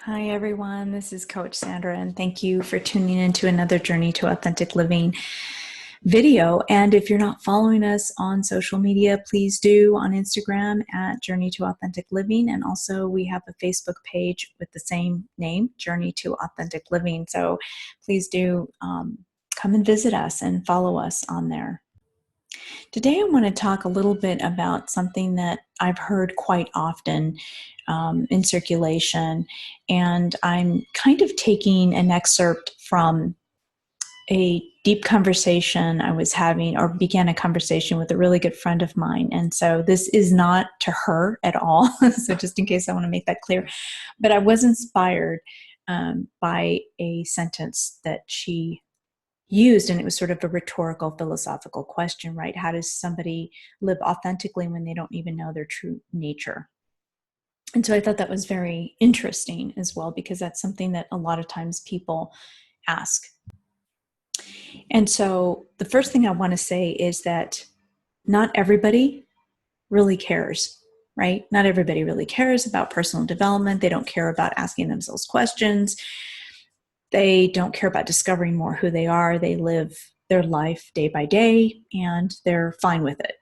Hi, everyone. This is Coach Sandra, and thank you for tuning into another Journey to Authentic Living video. And if you're not following us on social media, please do on Instagram at Journey to Authentic Living. And also, we have a Facebook page with the same name, Journey to Authentic Living. So please do come and visit us and follow us on there. Today, I want to talk a little bit about something that I've heard quite often in circulation, and I'm kind of taking an excerpt from a deep conversation I was having, or began a conversation with a really good friend of mine. And so this is not to her at all. So just in case, I want to make that clear. But I was inspired by a sentence that she used, and it was sort of a rhetorical philosophical question, right? How does somebody live authentically when they don't even know their true nature? And so I thought that was very interesting as well, because that's something that a lot of times people ask. And so the first thing I want to say is that not everybody really cares, right? Not everybody really cares about personal development. They don't care about asking themselves questions. They don't care about discovering more who they are. They live their life day by day, and they're fine with it.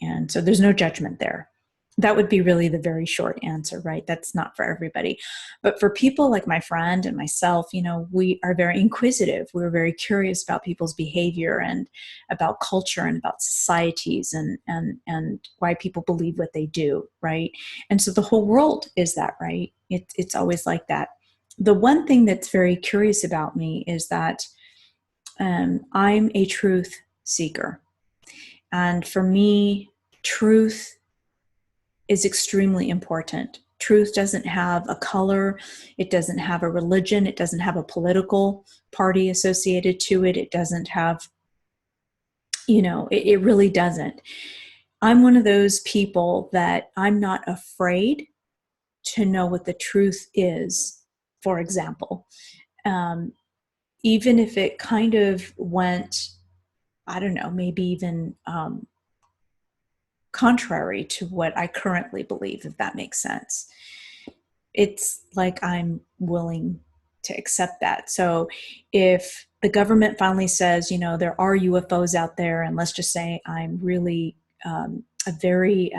And so there's no judgment there. That would be really the very short answer, right? That's not for everybody. But for people like my friend and myself, we are very inquisitive. We're very curious about people's behavior and about culture and about societies and why people believe what they do, right? And so the whole world is that, right? It's always like that. The one thing that's very curious about me is that I'm a truth seeker. And for me, truth is extremely important. Truth doesn't have a color. It doesn't have a religion. It doesn't have a political party associated to it. It doesn't have, it really doesn't. I'm one of those people that I'm not afraid to know what the truth is, for example. Even if it kind of went, I don't know, maybe even contrary to what I currently believe, if that makes sense. It's like I'm willing to accept that. So if the government finally says, there are UFOs out there, and let's just say I'm really a very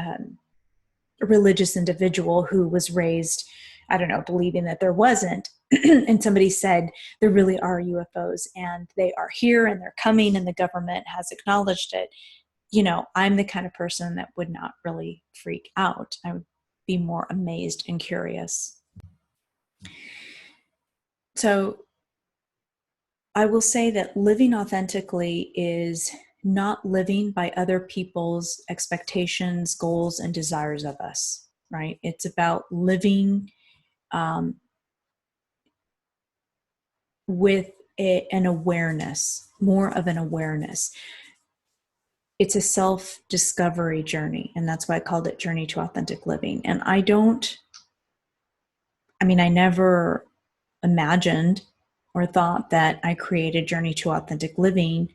religious individual who was raised, I don't know, believing that there wasn't, and somebody said there really are UFOs and they are here and they're coming and the government has acknowledged it, I'm the kind of person that would not really freak out. I would be more amazed and curious. So I will say that living authentically is not living by other people's expectations, goals, and desires of us, right? It's about living with an awareness, more of an awareness. It's a self-discovery journey, and that's why I called it Journey to Authentic Living. And I never imagined or thought that I created Journey to Authentic Living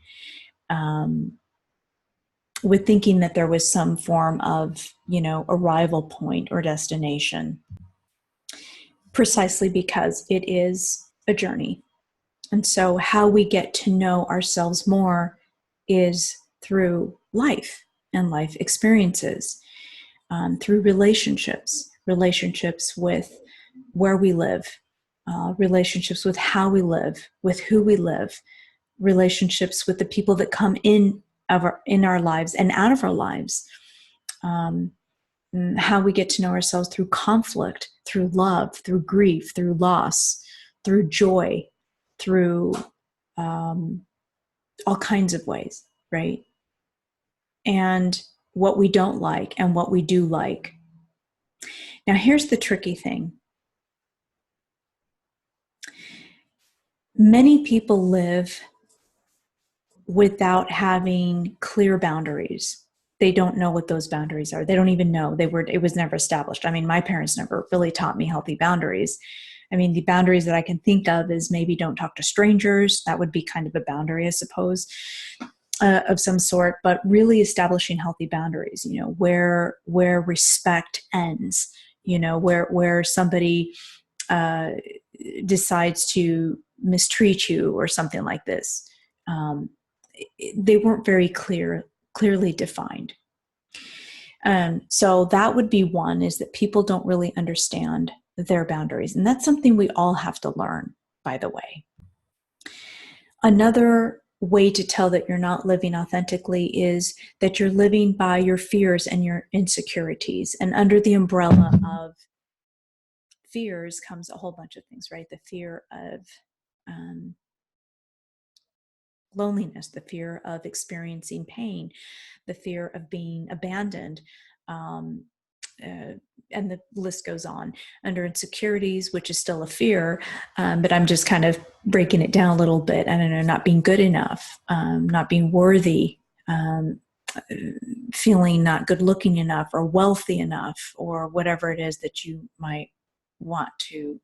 with thinking that there was some form of, arrival point or destination, precisely because it is a journey. And so how we get to know ourselves more is through life and life experiences, through relationships with where we live, relationships with how we live, with who we live, relationships with the people that come in our lives and out of our lives, how we get to know ourselves through conflict, through love, through grief, through loss, through joy, through all kinds of ways, right? And what we don't like and what we do like. Now, here's the tricky thing. Many people live without having clear boundaries. They don't know what those boundaries are. They don't even know it was never established. My parents never really taught me healthy boundaries. The boundaries that I can think of is maybe don't talk to strangers. That would be kind of a boundary, I suppose, of some sort, but really establishing healthy boundaries, where respect ends, where somebody uh, decides to mistreat you or something like this. They weren't very clearly defined. So that would be one, is that people don't really understand their boundaries. And that's something we all have to learn, by the way. Another way to tell that you're not living authentically is that you're living by your fears and your insecurities. And under the umbrella of fears comes a whole bunch of things, right? The fear of loneliness, the fear of experiencing pain, the fear of being abandoned, um, and the list goes on. Under insecurities, which is still a fear, but I'm just kind of breaking it down a little bit. I don't know, not being good enough, not being worthy, feeling not good looking enough or wealthy enough, or whatever it is that you might want to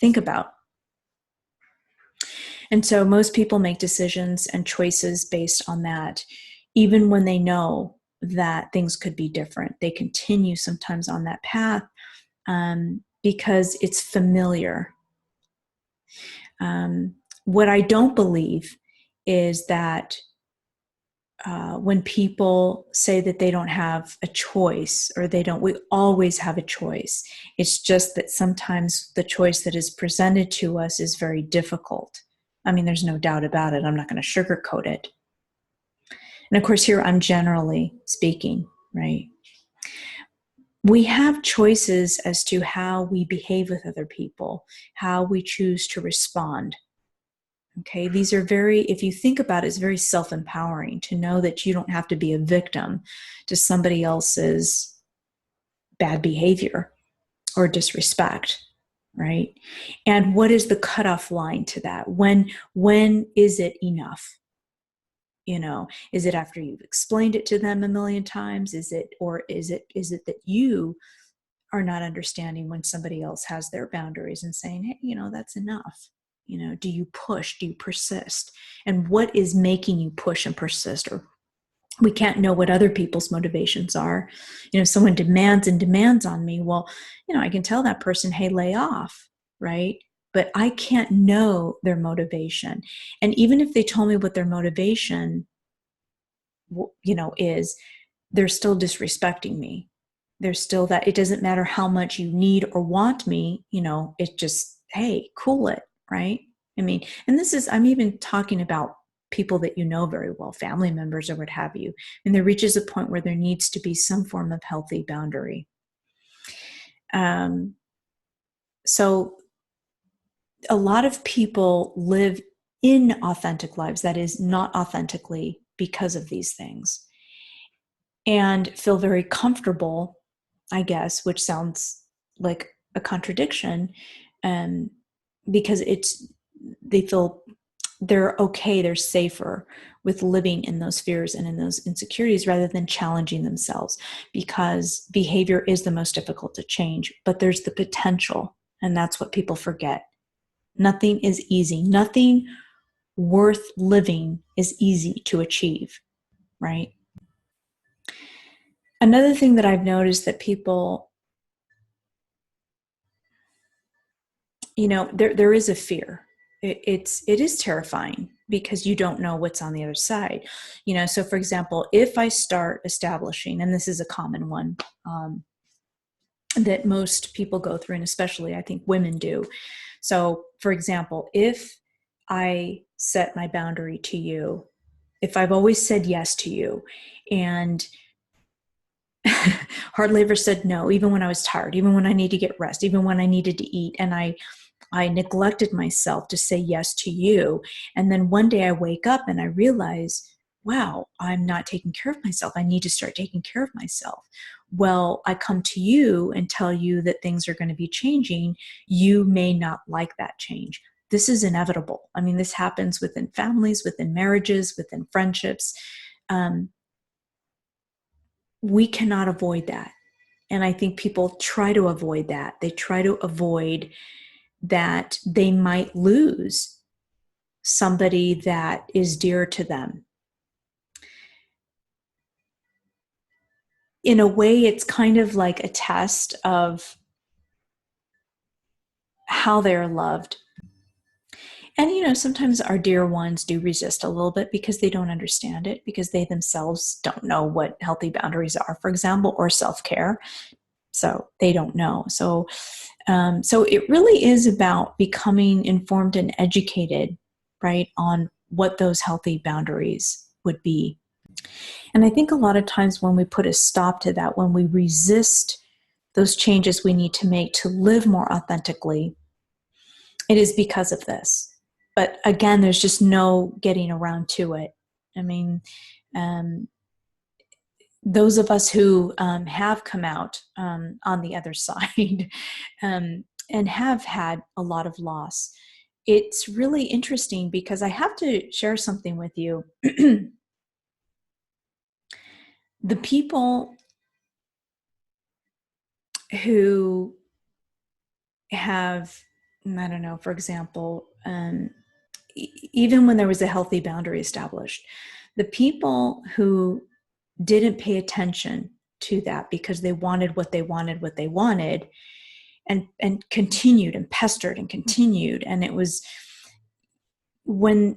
think about. And so most people make decisions and choices based on that, even when they know that things could be different. They continue sometimes on that path because it's familiar. What I don't believe is that when people say that they don't have a choice, or we always have a choice. It's just that sometimes the choice that is presented to us is very difficult. I mean, there's no doubt about it. I'm not going to sugarcoat it. And of course, here I'm generally speaking, right? We have choices as to how we behave with other people, how we choose to respond. Okay, these are if you think about it, it's very self-empowering to know that you don't have to be a victim to somebody else's bad behavior or disrespect, right? And what is the cutoff line to that? When is it enough? Is it after you've explained it to them a million times? Is it that you are not understanding when somebody else has their boundaries and saying, hey, that's enough? Do you push? Do you persist? And what is making you push and persist? Or we can't know what other people's motivations are. Someone demands on me. Well, I can tell that person, hey, lay off, right? But I can't know their motivation. And even if they told me what their motivation, is, they're still disrespecting me. There's still that. It doesn't matter how much you need or want me, it just, hey, cool it, right? I mean, and I'm even talking about people that very well, family members or what have you. And there reaches a point where there needs to be some form of healthy boundary. So a lot of people live inauthentic lives, that is, not authentically, because of these things, and feel very comfortable, I guess, which sounds like a contradiction, because they feel they're okay, they're safer with living in those fears and in those insecurities rather than challenging themselves, because behavior is the most difficult to change, but there's the potential, and that's what people forget. Nothing is easy. Nothing worth living is easy to achieve, right? Another thing that I've noticed that people, there is a fear. It is terrifying because you don't know what's on the other side. So for example, if I start establishing, and this is a common one that most people go through, and especially I think women do. So for example, if I set my boundary to you, if I've always said yes to you and hardly ever said no, even when I was tired, even when I needed to get rest, even when I needed to eat, and I neglected myself to say yes to you. And then one day I wake up and I realize, wow, I'm not taking care of myself. I need to start taking care of myself. Well, I come to you and tell you that things are going to be changing. You may not like that change. This is inevitable. I mean, this happens within families, within marriages, within friendships. We cannot avoid that. And I think people try to avoid that. They try to avoid that they might lose somebody that is dear to them. In a way, it's kind of like a test of how they're loved. And, sometimes our dear ones do resist a little bit because they don't understand it, because they themselves don't know what healthy boundaries are, for example, or self-care. So they don't know. So it really is about becoming informed and educated, right, on what those healthy boundaries would be. And I think a lot of times when we put a stop to that, when we resist those changes we need to make to live more authentically, it is because of this. But again, there's just no getting around to it. I mean, um, those of us who have come out on the other side and have had a lot of loss, it's really interesting because I have to share something with you. The people who have, I don't know, for example, even when there was a healthy boundary established, the people who didn't pay attention to that because they wanted what they wanted, and continued and pestered and continued, and it was when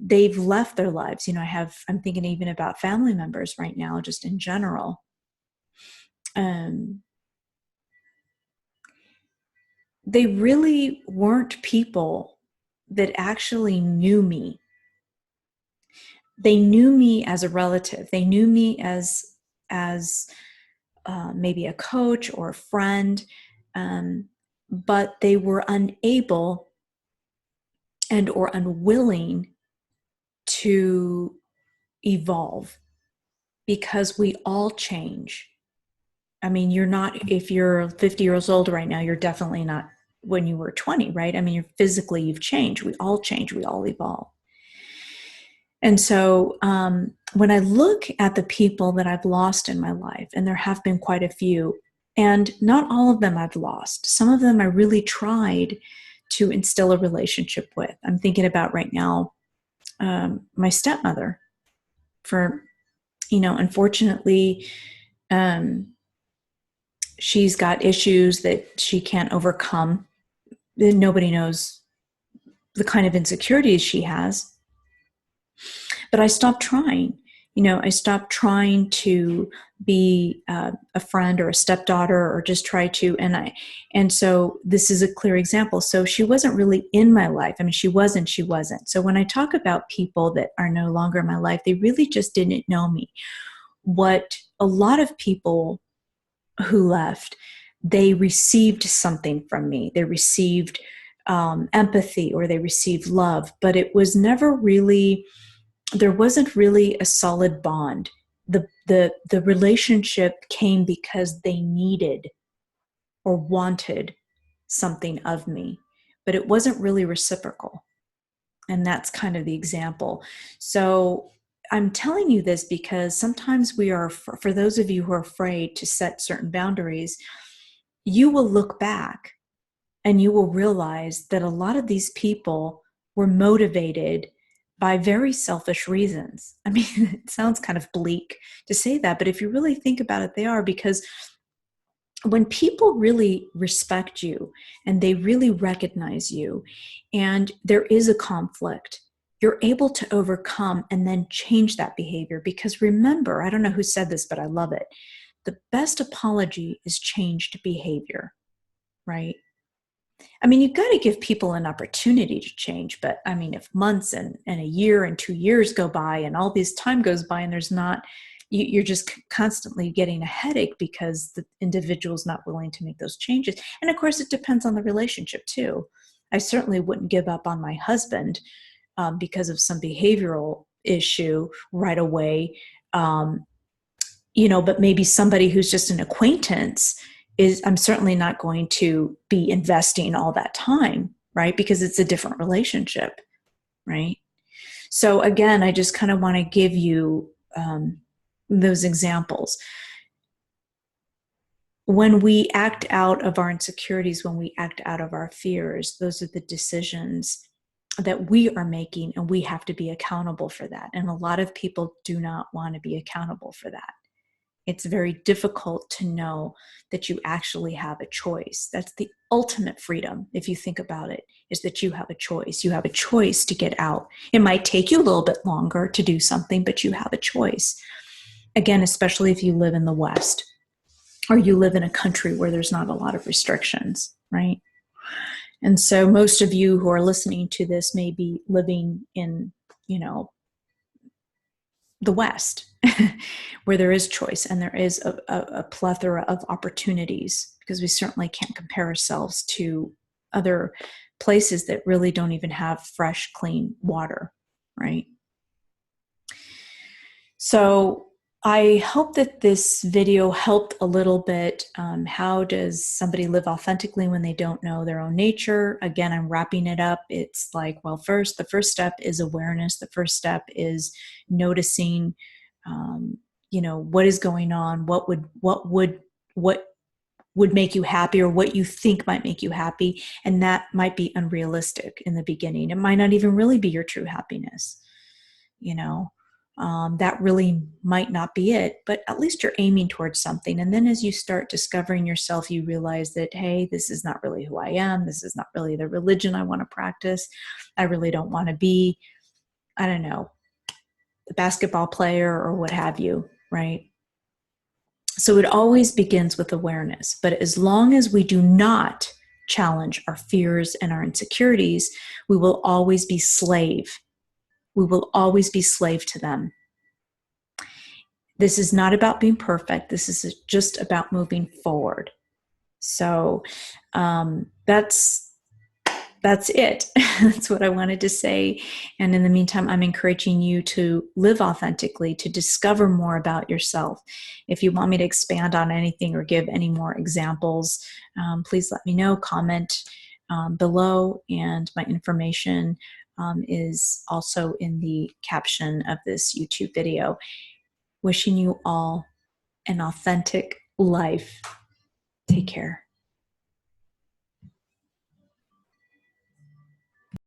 they've left their lives, I'm thinking even about family members right now, just in general. They really weren't people that actually knew me. They knew me as a relative. They knew me as maybe a coach or a friend, but they were unable and or unwilling to evolve, because we all change. I mean, if you're 50 years old right now, you're definitely not when you were 20, right? I mean, you've changed. We all change. We all evolve. And so when I look at the people that I've lost in my life, and there have been quite a few, and not all of them I've lost. Some of them I really tried to instill a relationship with. I'm thinking about right now my stepmother. Unfortunately, she's got issues that she can't overcome. Nobody knows the kind of insecurities she has. But I stopped trying. I stopped trying to be a friend or a stepdaughter, or just try to. And so this is a clear example. So she wasn't really in my life. I mean, she wasn't. So when I talk about people that are no longer in my life, they really just didn't know me. What a lot of people who left, they received something from me. They received empathy, or they received love, but it was never really, there wasn't really a solid bond. The relationship came because they needed or wanted something of me, but it wasn't really reciprocal. And that's kind of the example. So I'm telling you this because sometimes we are, for those of you who are afraid to set certain boundaries, you will look back and you will realize that a lot of these people were motivated by very selfish reasons. I mean, it sounds kind of bleak to say that, but if you really think about it, they are. Because when people really respect you and they really recognize you, and there is a conflict, you're able to overcome and then change that behavior. Because remember, I don't know who said this, but I love it. The best apology is changed behavior, right? I mean, you've got to give people an opportunity to change. But I mean, if months and a year and 2 years go by, and all this time goes by, and there's not, you're just constantly getting a headache because the individual's not willing to make those changes. And of course, it depends on the relationship too. I certainly wouldn't give up on my husband because of some behavioral issue right away. But maybe somebody who's just an acquaintance, I'm certainly not going to be investing all that time, right? Because it's a different relationship, right? So again, I just kind of want to give you those examples. When we act out of our insecurities, when we act out of our fears, those are the decisions that we are making, and we have to be accountable for that. And a lot of people do not want to be accountable for that. it's very difficult to know that you actually have a choice. That's the ultimate freedom, if you think about it, is that you have a choice. You have a choice to get out. It might take you a little bit longer to do something, but you have a choice. Again, especially if you live in the West or you live in a country where there's not a lot of restrictions, right? And so most of you who are listening to this may be living in, the West, where there is choice and there is a plethora of opportunities, because we certainly can't compare ourselves to other places that really don't even have fresh, clean water, right? So I hope that this video helped a little bit. How does somebody live authentically when they don't know their own nature? Again, I'm wrapping it up. It's like, well, the first step is awareness. The first step is noticing, what is going on. What would make you happy, or what you think might make you happy. And that might be unrealistic in the beginning. It might not even really be your true happiness, that really might not be it, but at least you're aiming towards something. And then as you start discovering yourself, you realize that, hey, this is not really who I am. This is not really the religion I want to practice. I really don't want to be, I don't know, the basketball player or what have you, right? So it always begins with awareness. But as long as we do not challenge our fears and our insecurities, we will always be slave. We will always be slave to them. This is not about being perfect. This is just about moving forward. So that's it. That's what I wanted to say. And in the meantime, I'm encouraging you to live authentically, to discover more about yourself. If you want me to expand on anything or give any more examples, please let me know. Comment below, and my information is also in the caption of this YouTube video. Wishing you all an authentic life. Take care.